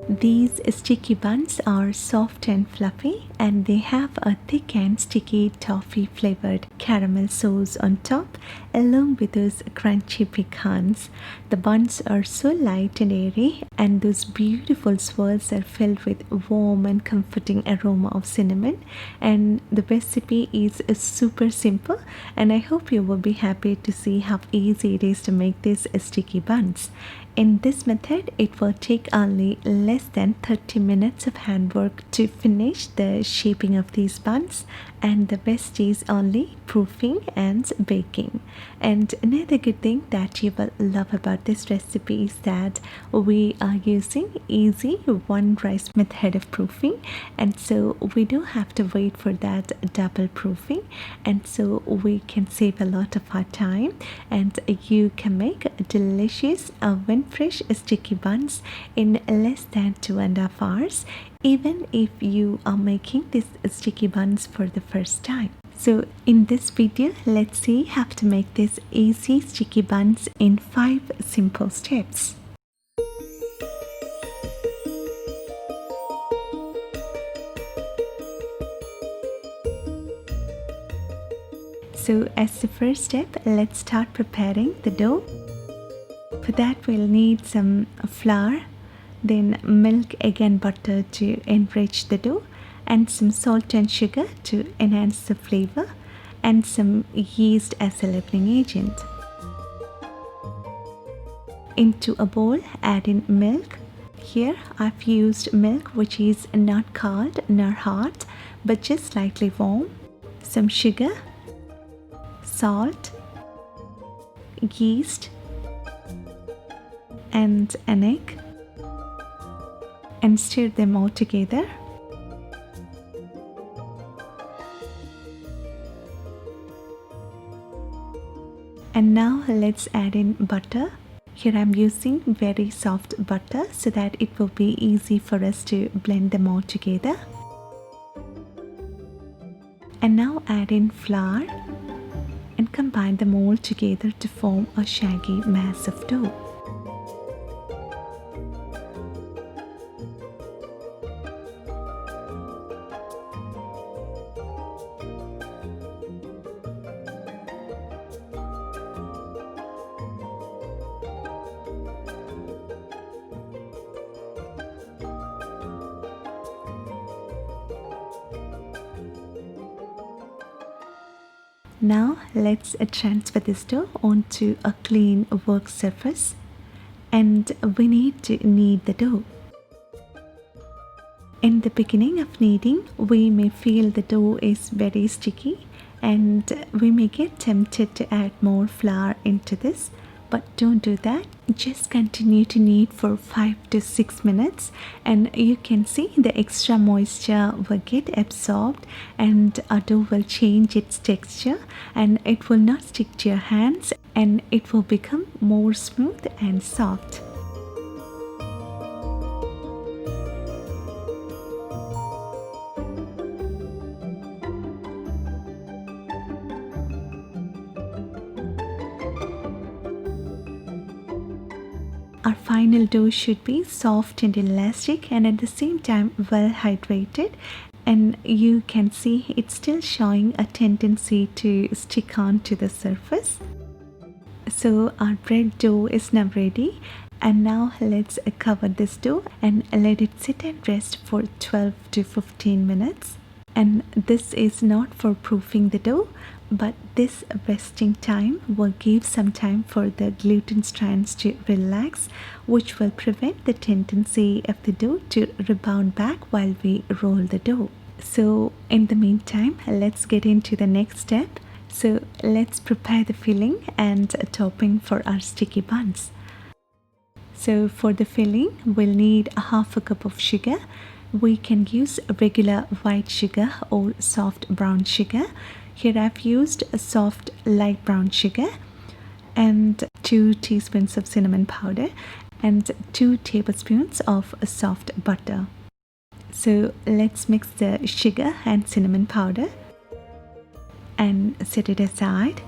These sticky buns are soft and fluffy, and they have a thick and sticky toffee flavored caramel sauce on top, along with those crunchy pecans. The buns are so light and airy, and those beautiful swirls are filled with warm and comforting aroma of cinnamon. And the recipe is super simple, and I hope you will be happy to see how easy it is to make these sticky buns. In this method, it will take only less than 30 minutes of handwork to finish the shaping of these buns, and the rest is only proofing and baking. And another good thing that you will love about this recipe is that we are using easy one rice method of proofing, and so we don't have to wait for that double proofing, and so we can save a lot of our time, and you can make delicious oven fresh sticky buns in less than 2.5 hours, even if you are making these sticky buns for the first time. So in this video, let's see how to make these easy sticky buns in 5 simple steps. So as the first step, let's start preparing the dough. For that, we'll need some flour, then milk, egg and butter to enrich the dough, and some salt and sugar to enhance the flavor, and some yeast as a leavening agent. Into a bowl, add in milk. Here I've used milk which is not cold nor hot, but just slightly warm, some sugar, salt, yeast, and an egg, and stir them all together. And now let's add in butter. Here I'm using very soft butter so that it will be easy for us to blend them all together. And now add in flour and combine them all together to form a shaggy mass of dough. Now let's transfer this dough onto a clean work surface, and we need to knead the dough. In the beginning of kneading, we may feel the dough is very sticky, and we may get tempted to add more flour into this, but don't do that. Just continue to knead for 5 to 6 minutes, and you can see the extra moisture will get absorbed, and our dough will change its texture, and it will not stick to your hands, and it will become more smooth and soft. Our final dough should be soft and elastic, and at the same time well hydrated, and you can see it's still showing a tendency to stick on to the surface. So our bread dough is now ready, and now let's cover this dough and let it sit and rest for 12 to 15 minutes. And this is not for proofing the dough, but this resting time will give some time for the gluten strands to relax, which will prevent the tendency of the dough to rebound back while we roll the dough. So in the meantime, let's get into the next step. So let's prepare the filling and a topping for our sticky buns. So for the filling, we'll need a half a cup of sugar. We can use regular white sugar or soft brown sugar. Here I've used a soft light brown sugar, and 2 teaspoons of cinnamon powder, and 2 tablespoons of soft butter. So let's mix the sugar and cinnamon powder and set it aside.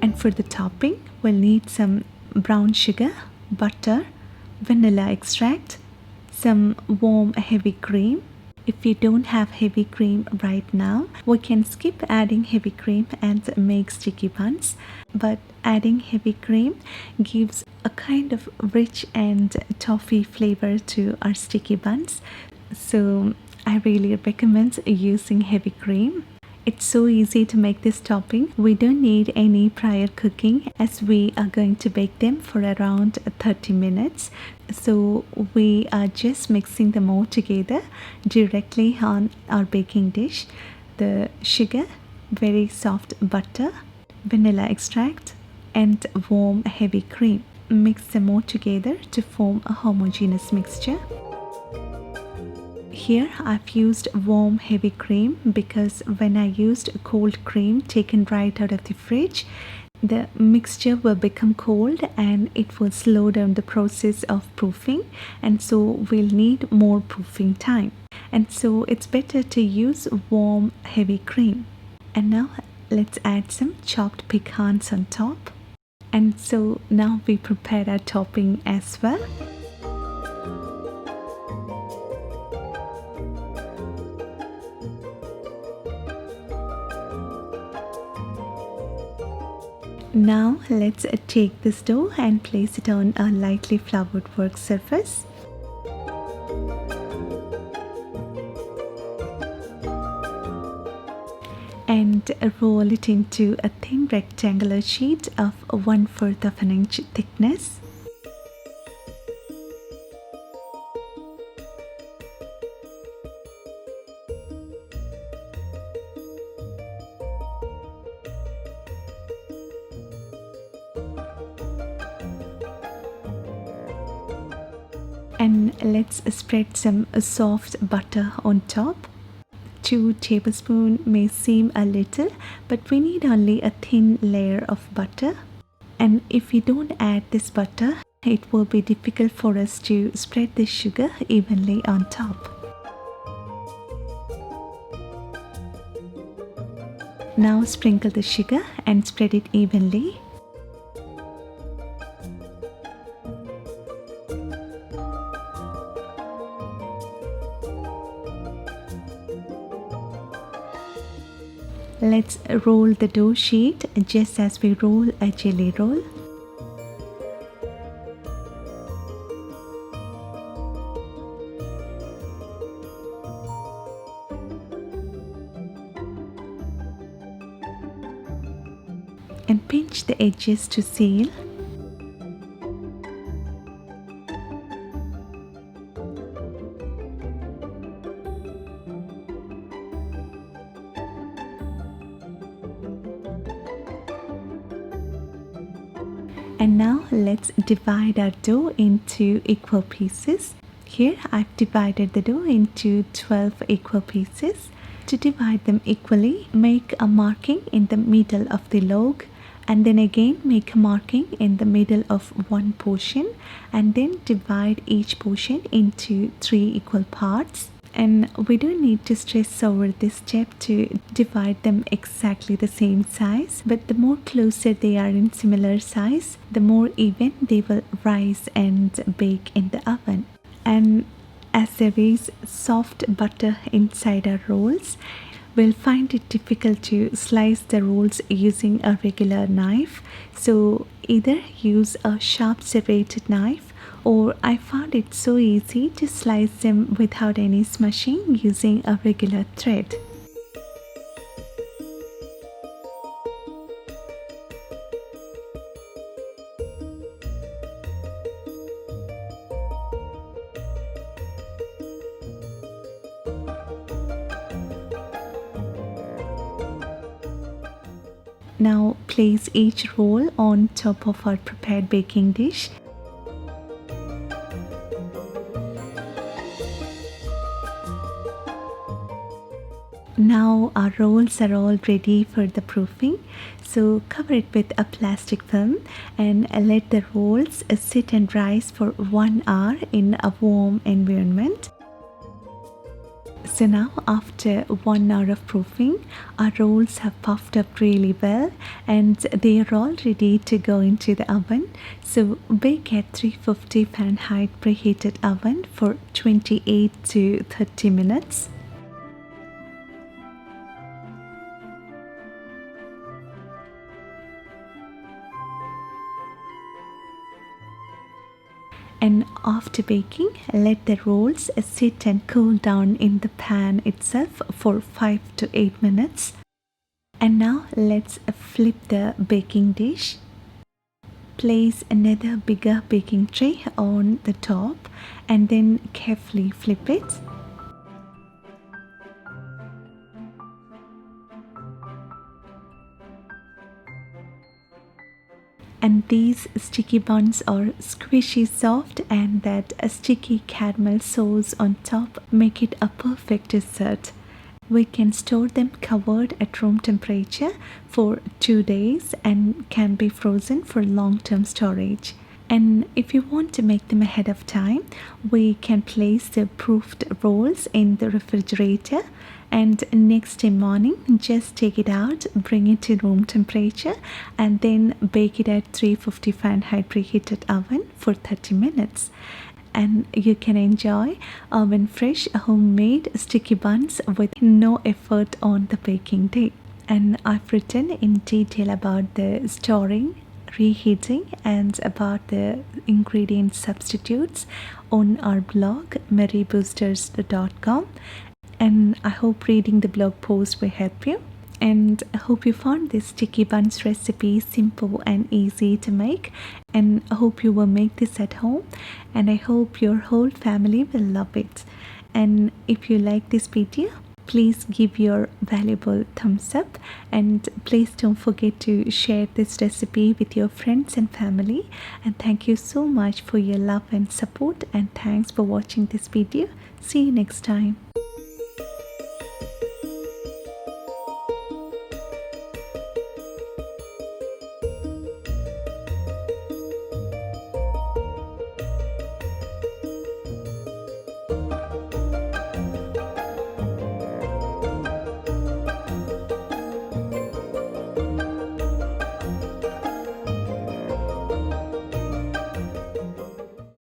And for the topping, we'll need some brown sugar, butter, vanilla extract, some warm heavy cream. If you don't have heavy cream right now, we can skip adding heavy cream and make sticky buns. But adding heavy cream gives a kind of rich and toffee flavor to our sticky buns. So I really recommend using heavy cream. It's so easy to make this topping. We don't need any prior cooking as we are going to bake them for around 30 minutes. So we are just mixing them all together directly on our baking dish. The sugar, very soft butter, vanilla extract and warm heavy cream. Mix them all together to form a homogeneous mixture. Here I've used warm heavy cream because when I used cold cream taken right out of the fridge, the mixture will become cold and it will slow down the process of proofing, and so we'll need more proofing time. And so it's better to use warm heavy cream. And now let's add some chopped pecans on top. And so now we prepare our topping as well. Now let's take this dough and place it on a lightly floured work surface. And roll it into a thin rectangular sheet of 1/4 of an inch thickness. And let's spread some soft butter on top. 2 tablespoons may seem a little, but we need only a thin layer of butter. And if we don't add this butter, it will be difficult for us to spread the sugar evenly on top. Now sprinkle the sugar and spread it evenly. Let's roll the dough sheet just as we roll a jelly roll. And pinch the edges to seal. And now let's divide our dough into equal pieces. Here I've divided the dough into 12 equal pieces. To divide them equally, make a marking in the middle of the log, and then again make a marking in the middle of one portion, and then divide each portion into 3 equal parts. And we don't need to stress over this step to divide them exactly the same size, but the more closer they are in similar size, the more even they will rise and bake in the oven. And as there is soft butter inside our rolls, we'll find it difficult to slice the rolls using a regular knife. So either use a sharp serrated knife, or I found it so easy to slice them without any smashing using a regular thread. Now place each roll on top of our prepared baking dish. Now our rolls are all ready for the proofing, so cover it with a plastic film and let the rolls sit and rise for 1 hour in a warm environment. So now after 1 hour of proofing, our rolls have puffed up really well and they are all ready to go into the oven. So bake at 350 Fahrenheit preheated oven for 28 to 30 minutes. And after baking, let the rolls sit and cool down in the pan itself for 5 to 8 minutes. And now let's flip the baking dish. Place another bigger baking tray on the top and then carefully flip it. And these sticky buns are squishy soft, and that sticky caramel sauce on top make it a perfect dessert. We can store them covered at room temperature for 2 days and can be frozen for long-term storage. And if you want to make them ahead of time, we can place the proofed rolls in the refrigerator, and next day morning just take it out, bring it to room temperature, and then bake it at 350 Fahrenheit preheated oven for 30 minutes. And you can enjoy oven fresh homemade sticky buns with no effort on the baking day. And I've written in detail about the storing, reheating, and about the ingredient substitutes on our blog maryboosters.com. And I hope reading the blog post will help you. And I hope you found this sticky buns recipe simple and easy to make, and I hope you will make this at home, and I hope your whole family will love it. And if you like this video, please give your valuable thumbs up, and please don't forget to share this recipe with your friends and family. And thank you so much for your love and support, and thanks for watching this video. See you next time.